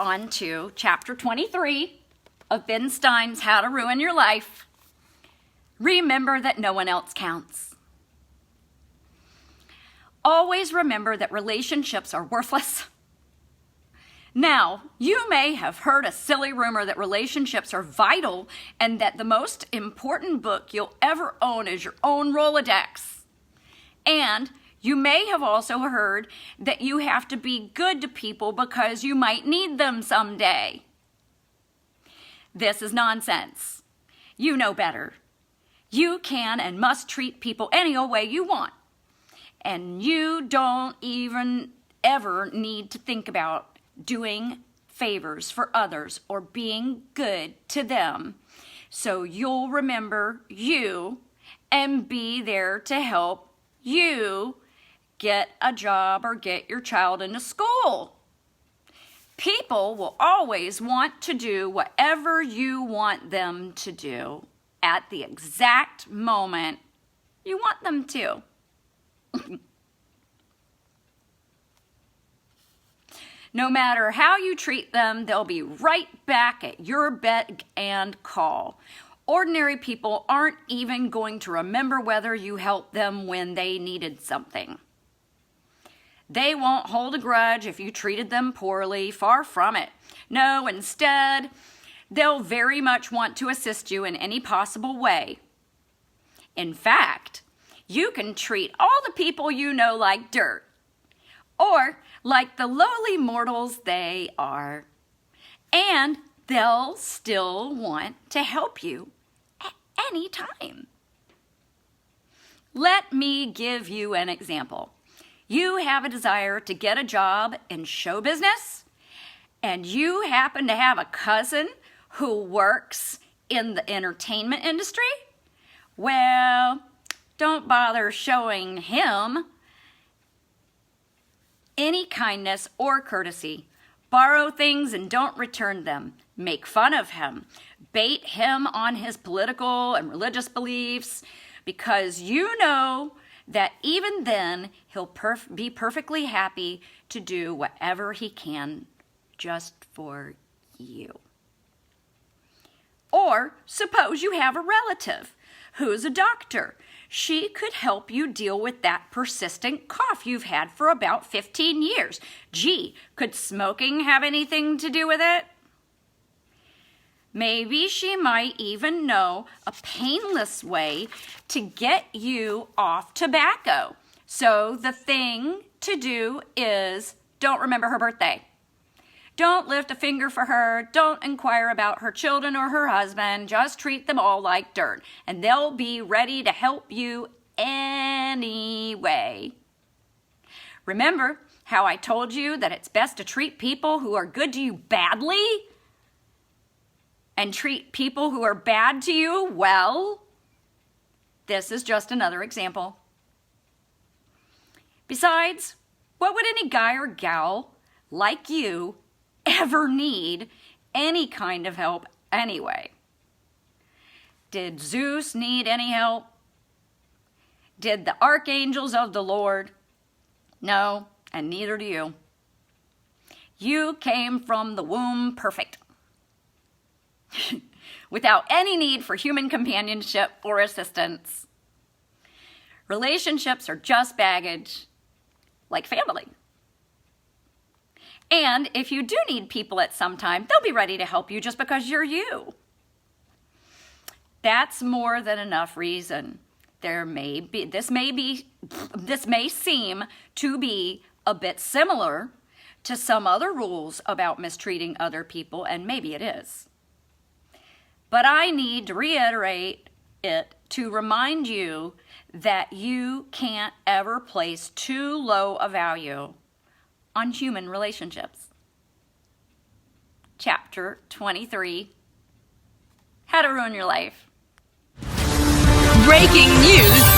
on to chapter 23 of Ben Stein's How to Ruin Your Life. Remember that no one else counts. Always remember that relationships are worthless. Now, you may have heard a silly rumor that relationships are vital and that the most important book you'll ever own is your own Rolodex. And you may have also heard that you have to be good to people because you might need them someday. This is nonsense. You know better. You can and must treat people any old way you want. And you don't even ever need to think about doing favors for others or being good to them. So you'll remember you and be there to help you get a job or get your child into school. People will always want to do whatever you want them to do at the exact moment you want them to. No matter how you treat them, they'll be right back at your beck and call. Ordinary people aren't even going to remember whether you helped them when they needed something. They won't hold a grudge if you treated them poorly, far from it. No, instead, they'll very much want to assist you in any possible way. In fact, you can treat all the people you know like dirt, or like the lowly mortals they are, and they'll still want to help you at any time. Let me give you an example. You have a desire to get a job in show business, and you happen to have a cousin who works in the entertainment industry. Well, don't bother showing him any kindness or courtesy. Borrow things and don't return them. Make fun of him. Bait him on his political and religious beliefs, because you know that even then he'll be perfectly happy to do whatever he can just for you. Or suppose you have a relative who's a doctor. She could help you deal with that persistent cough you've had for about 15 years. Gee, could smoking have anything to do with it? Maybe she might even know a painless way to get you off tobacco. So the thing to do is don't remember her birthday. Don't lift a finger for her. Don't inquire about her children or her husband. Just treat them all like dirt, and they'll be ready to help you anyway. Remember how I told you that it's best to treat people who are good to you badly and treat people who are bad to you well? This is just another example. Besides, what would any guy or gal like you ever need any kind of help anyway? Did Zeus need any help? Did the archangels of the Lord? No, and neither do you. You came from the womb perfect, without any need for human companionship or assistance. Relationships are just baggage, like family. And if you do need people at some time, they'll be ready to help you just because you're you. That's more than enough reason. This may seem to be a bit similar to some other rules about mistreating other people, and maybe it is. But I need to reiterate it to remind you that you can't ever place too low a value on human relationships. Chapter 23, How to Ruin Your Life. Breaking news